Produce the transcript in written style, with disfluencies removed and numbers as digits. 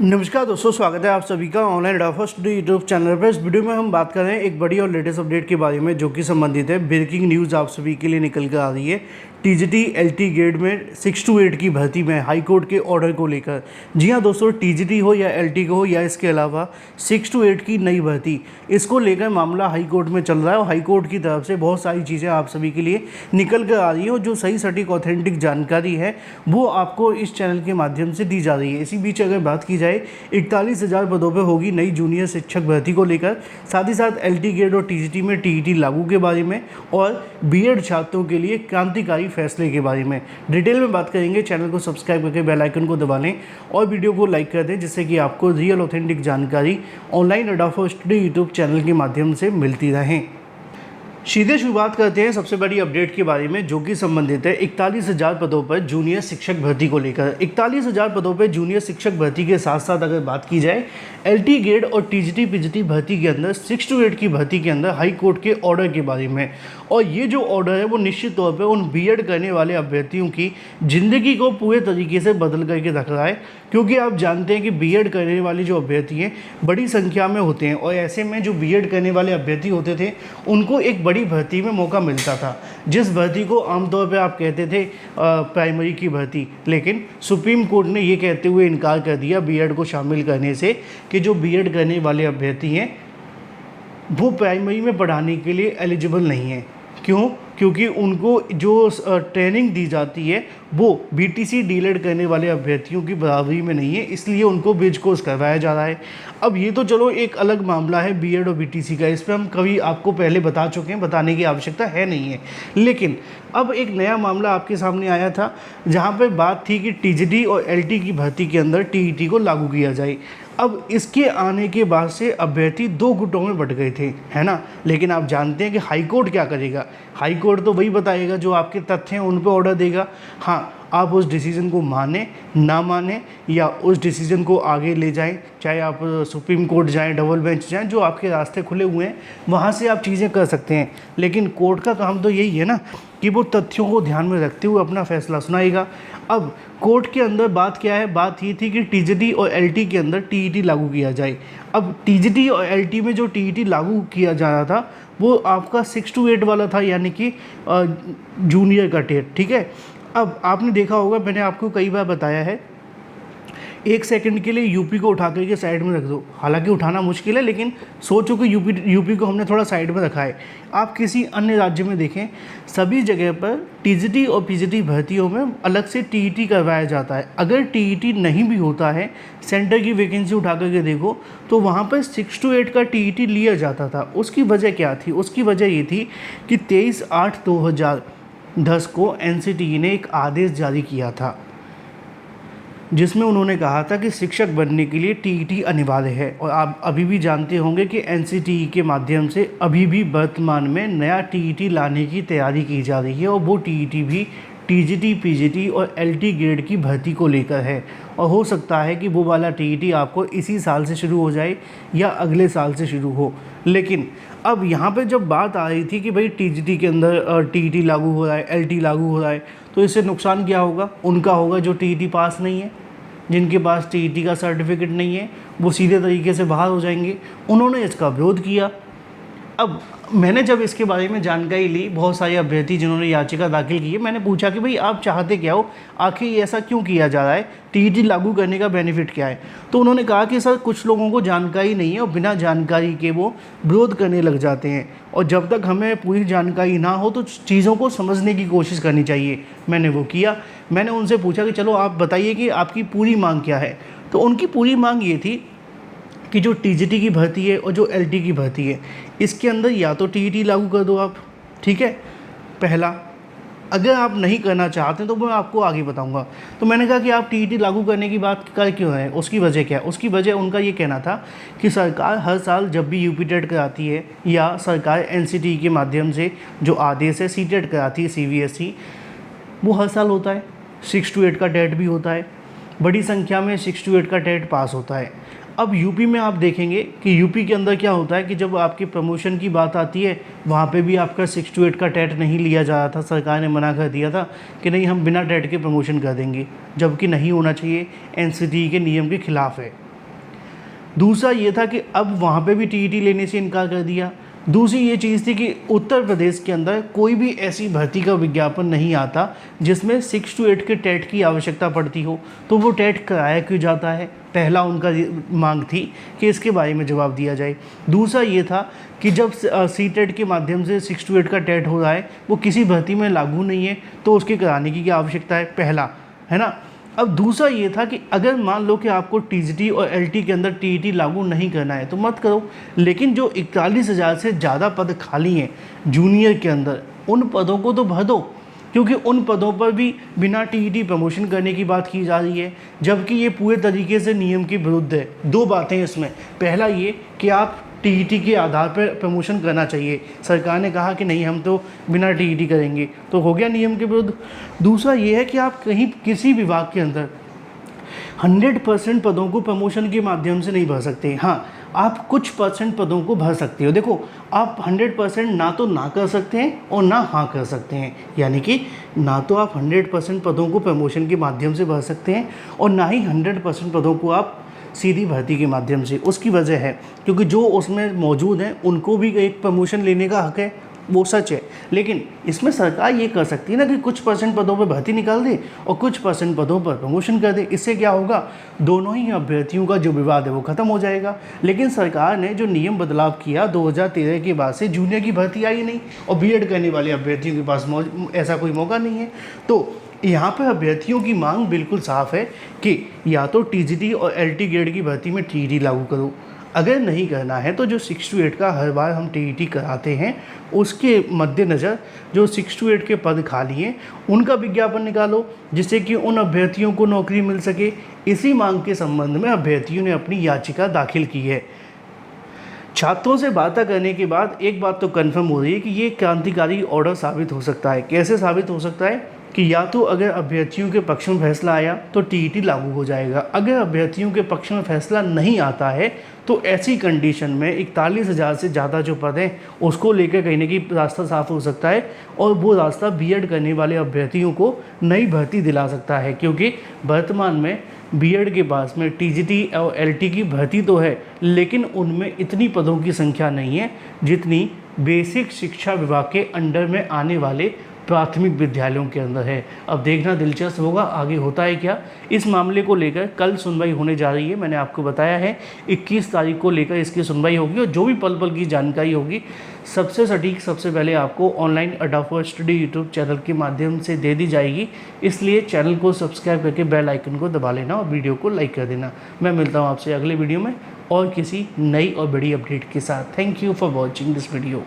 नमस्कार दोस्तों, स्वागत है आप सभी का ऑनलाइन एडा स्टडी यूट्यूब चैनल पर। इस वीडियो में हम बात कर रहे हैं एक बड़ी और लेटेस्ट अपडेट के बारे में जो कि संबंधित है ब्रेकिंग न्यूज़ आप सभी के लिए निकल कर आ रही है। टीजीटी एलटी ग्रेड में 6 to 8 की भर्ती में हाई कोर्ट के ऑर्डर को लेकर। जी हाँ दोस्तों, टीजीटी हो या एलटी को हो या इसके अलावा 6 to 8 की नई भर्ती, इसको लेकर मामला हाई कोर्ट में चल रहा है और हाई कोर्ट की तरफ से बहुत सारी चीज़ें आप सभी के लिए निकल कर आ रही है और जो सही सटीक ऑथेंटिक जानकारी है वो आपको इस चैनल के माध्यम से दी जा रही है। इसी बीच अगर बात की जाए 41,000 पदों पर होगी नई जूनियर शिक्षक भर्ती को लेकर, साथ ही साथ एलटी ग्रेड और टीजीटी में टीईटी लागू के बारे में और बीएड छात्रों के लिए क्रांतिकारी फैसले के बारे में डिटेल में बात करेंगे। चैनल को सब्सक्राइब करके बेल आइकन को दबा लें और वीडियो को लाइक कर दें जिससे कि आपको रियल ऑथेंटिक जानकारी ऑनलाइन एडा फॉर स्टडी यूट्यूब चैनल के माध्यम से मिलती रहे। सीधे शुरुआत करते हैं सबसे बड़ी अपडेट के बारे में जो कि संबंधित है 41,000 पदों पर जूनियर शिक्षक भर्ती को लेकर। 41,000 पदों पर जूनियर शिक्षक भर्ती के साथ साथ अगर बात की जाए एलटी ग्रेड और टीजीटी पीजीटी भर्ती के अंदर 6 to 8 की भर्ती के अंदर हाई कोर्ट के ऑर्डर के बारे में। और ये जो ऑर्डर है वो निश्चित तौर पर उन बीएड करने वाले अभ्यर्थियों की ज़िंदगी को पूरे तरीके से बदल करके रख रहा है, क्योंकि आप जानते हैं कि बीएड करने वाले जो अभ्यर्थी हैं बड़ी संख्या में होते हैं और ऐसे में जो बीएड करने वाले अभ्यर्थी होते थे उनको एक बड़ी भर्ती में मौका मिलता था, जिस भर्ती को आमतौर पे आप कहते थे प्राइमरी की भर्ती। लेकिन सुप्रीम कोर्ट ने ये कहते हुए इनकार कर दिया बीएड को शामिल करने से कि जो बीएड करने वाले अभ्यर्थी हैं वो प्राइमरी में पढ़ाने के लिए एलिजिबल नहीं है। क्यों? क्योंकि उनको जो ट्रेनिंग दी जाती है वो बीटीसी डीलेड करने वाले अभ्यर्थियों की बराबरी में नहीं है, इसलिए उनको ब्रिज कोर्स करवाया जा रहा है। अब ये तो चलो एक अलग मामला है बीएड और बीटीसी का, इस पर हम कभी आपको पहले बता चुके हैं, बताने की आवश्यकता है नहीं है। लेकिन अब एक नया मामला आपके सामने आया था जहाँ पर बात थी कि टीजीटी और एलटी की भर्ती के अंदर टीईटी को लागू किया जाए। अब इसके आने के बाद से अभ्यर्थी दो गुटों में बंट गए थे, है ना। लेकिन आप जानते हैं कि हाई कोर्ट क्या करेगा। हाई कोर्ट तो वही बताएगा जो आपके तथ्य हैं उन पर ऑर्डर देगा। हाँ, आप उस डिसीज़न को माने ना माने या उस डिसीज़न को आगे ले जाएं, चाहे आप सुप्रीम कोर्ट जाएं, डबल बेंच जाएं, जो आपके रास्ते खुले हुए हैं वहाँ से आप चीज़ें कर सकते हैं। लेकिन कोर्ट का काम तो यही है ना कि वो तथ्यों को ध्यान में रखते हुए अपना फैसला सुनाएगा। अब कोर्ट के अंदर बात क्या है? बात ये थी कि टीजीटी और एलटी के अंदर टीईटी लागू किया जाए। अब टीजीटी और एलटी में जो टीईटी लागू किया जा रहा था वो आपका 6 to 8 वाला था, यानी कि जूनियर का टेट, ठीक है। अब आपने देखा होगा, मैंने आपको कई बार बताया है, एक सेकंड के लिए यूपी को उठा करके साइड में रख दो। हालांकि उठाना मुश्किल है लेकिन सोचो कि यूपी को हमने थोड़ा साइड में रखा है। आप किसी अन्य राज्य में देखें, सभी जगह पर टीजीटी और पीजीटी भर्तियों में अलग से टीईटी करवाया जाता है। अगर टीईटी नहीं भी होता है, सेंटर की वैकेंसी उठा करके देखो तो वहाँ पर 6 to 8 का टीईटी लिया जाता था। उसकी वजह क्या थी? उसकी वजह ये थी कि 23/8/2010 को एनसीटीई ने एक आदेश जारी किया था जिसमें उन्होंने कहा था कि शिक्षक बनने के लिए टीईटी अनिवार्य है। और आप अभी भी जानते होंगे कि एनसीटीई के माध्यम से अभी भी वर्तमान में नया टीईटी लाने की तैयारी की जा रही है और वो टीईटी भी टीजीटी पीजीटी और एलटी ग्रेड की भर्ती को लेकर है। और हो सकता है कि वो वाला टीईटी आपको इसी साल से शुरू हो जाए या अगले साल से शुरू हो। लेकिन अब यहाँ पे जब बात आ रही थी कि भाई टीजीटी के अंदर टीईटी लागू हो रहा है, एलटी लागू हो रहा है, तो इससे नुकसान क्या होगा? उनका होगा जो टीईटी पास नहीं है, जिनके पास टीईटी का सर्टिफिकेट नहीं है, वो सीधे तरीके से बाहर हो जाएंगे। उन्होंने इसका विरोध किया। अब मैंने जब इसके बारे में जानकारी ली, बहुत सारे अभ्यर्थी जिन्होंने याचिका दाखिल की है, मैंने पूछा कि भाई आप चाहते क्या हो, आखिर ऐसा क्यों किया जा रहा है, टीईटी लागू करने का बेनिफिट क्या है? तो उन्होंने कहा कि सर कुछ लोगों को जानकारी नहीं है और बिना जानकारी के वो विरोध करने लग जाते हैं, और जब तक हमें पूरी जानकारी ना हो तो चीज़ों को समझने की कोशिश करनी चाहिए। मैंने वो किया। मैंने उनसे पूछा कि चलो आप बताइए कि आपकी पूरी मांग क्या है। तो उनकी पूरी मांग ये थी कि जो टीजीटी की भर्ती है और जो एलटी की भर्ती है, इसके अंदर या तो टीईटी लागू कर दो आप, ठीक है, पहला। अगर आप नहीं करना चाहते तो मैं आपको आगे बताऊंगा। तो मैंने कहा कि आप टीईटी लागू करने की बात कर क्यों है, उसकी वजह क्या है? उसकी वजह उनका ये कहना था कि सरकार हर साल जब भी यूपी टेट कराती है या सरकार एनसीटीई के माध्यम से जो आदेश है सीटेट कराती है, सीबीएसई, वो हर साल होता है। 6 to 8 का टेट भी होता है, बड़ी संख्या में 6 to 8 का टेट पास होता है। अब यूपी में आप देखेंगे कि यूपी के अंदर क्या होता है कि जब आपकी प्रमोशन की बात आती है वहाँ पे भी आपका 6 to 8 का टेट नहीं लिया जा रहा था। सरकार ने मना कर दिया था कि नहीं, हम बिना टेट के प्रमोशन कर देंगे, जबकि नहीं होना चाहिए, एनसीटीई के नियम के खिलाफ है। दूसरा ये था कि अब वहाँ पे भी टीईटी लेने से इनकार कर दिया। दूसरी ये चीज़ थी कि उत्तर प्रदेश के अंदर कोई भी ऐसी भर्ती का विज्ञापन नहीं आता जिसमें 6 to 8 के टेट की आवश्यकता पड़ती हो, तो वो टेट कराया क्यों जाता है। पहला उनका मांग थी कि इसके बारे में जवाब दिया जाए। दूसरा ये था कि जब सी टेट के माध्यम से 6 to 8 का टेट हो रहा है, वो किसी भर्ती में लागू नहीं है, तो उसके कराने की क्या आवश्यकता है, पहला, है ना। अब दूसरा ये था कि अगर मान लो कि आपको टीजीटी और एलटी के अंदर टीईटी लागू नहीं करना है तो मत करो, लेकिन जो 41,000 से ज़्यादा पद खाली हैं जूनियर के अंदर, उन पदों को तो भर दो, क्योंकि उन पदों पर भी बिना टीईटी प्रमोशन करने की बात की जा रही है, जबकि ये पूरे तरीके से नियम के विरुद्ध है। दो बातें इसमें, पहला ये कि आप टीईटी के आधार पर प्रमोशन करना चाहिए, सरकार ने कहा कि नहीं हम तो बिना टीईटी करेंगे, तो हो गया नियम के विरुद्ध। दूसरा ये है कि आप कहीं किसी विभाग के अंदर 100% पदों को प्रमोशन के माध्यम से नहीं भर सकते। हाँ, आप कुछ परसेंट पदों को भर सकते हो। देखो, आप 100% ना तो ना कर सकते हैं और ना हाँ कर सकते हैं, यानी कि ना तो आप 100% पदों को प्रमोशन के माध्यम से भर सकते हैं और ना ही 100% पदों को आप सीधी भर्ती के माध्यम से। उसकी वजह है क्योंकि जो उसमें मौजूद हैं उनको भी एक प्रमोशन लेने का हक है, वो सच है, लेकिन इसमें सरकार ये कर सकती है ना कि कुछ परसेंट पदों पर भर्ती निकाल दे और कुछ परसेंट पदों पर प्रमोशन कर दे। इससे क्या होगा, दोनों ही अभ्यर्थियों का जो विवाद है वो खत्म हो जाएगा। लेकिन सरकार ने जो नियम बदलाव किया 2013 के बाद से जूनियर की भर्ती आई नहीं और बीएड करने वाले अभ्यर्थियों के पास ऐसा कोई मौका नहीं है, तो यहाँ पर अभ्यर्थियों की मांग बिल्कुल साफ है कि या तो टीजीटी और एलटी ग्रेड की भर्ती में टीईटी लागू करो, अगर नहीं करना है तो जो 6 to 8 का हर बार हम टीईटी कराते हैं उसके मद्देनज़र जो 6 to 8 के पद खाली हैं उनका विज्ञापन निकालो, जिससे कि उन अभ्यर्थियों को नौकरी मिल सके। इसी मांग के संबंध में अभ्यर्थियों ने अपनी याचिका दाखिल की है। छात्रों से वार्ता करने के बाद एक बात तो कन्फर्म हो रही है कि ये क्रांतिकारी ऑर्डर साबित हो सकता है। कैसे साबित हो सकता है कि या तो अगर अभ्यर्थियों के पक्ष में फैसला आया तो टीईटी लागू हो जाएगा, अगर अभ्यर्थियों के पक्ष में फैसला नहीं आता है तो ऐसी कंडीशन में 41,000 से ज़्यादा जो पद हैं उसको लेकर कहीं ना कहीं रास्ता साफ हो सकता है और वो रास्ता बीएड करने वाले अभ्यर्थियों को नई भर्ती दिला सकता है, क्योंकि वर्तमान में बीएड के पास में टीजीटी और एलटी की भर्ती तो है लेकिन उनमें इतनी पदों की संख्या नहीं है जितनी बेसिक शिक्षा विभाग के अंडर में आने वाले प्राथमिक विद्यालयों के अंदर है। अब देखना दिलचस्प होगा आगे होता है क्या। इस मामले को लेकर कल सुनवाई होने जा रही है, मैंने आपको बताया है 21 तारीख को लेकर इसकी सुनवाई होगी और जो भी पल पल की जानकारी होगी सबसे सटीक सबसे पहले आपको ऑनलाइन अडाफर स्टडी यूट्यूब चैनल के माध्यम से दे दी जाएगी। इसलिए चैनल को सब्सक्राइब करके बेल आइकन को दबा लेना और वीडियो को लाइक कर देना। मैं मिलता हूँ आपसे अगले वीडियो में और किसी नई और बड़ी अपडेट के साथ। Thank you for watching this video.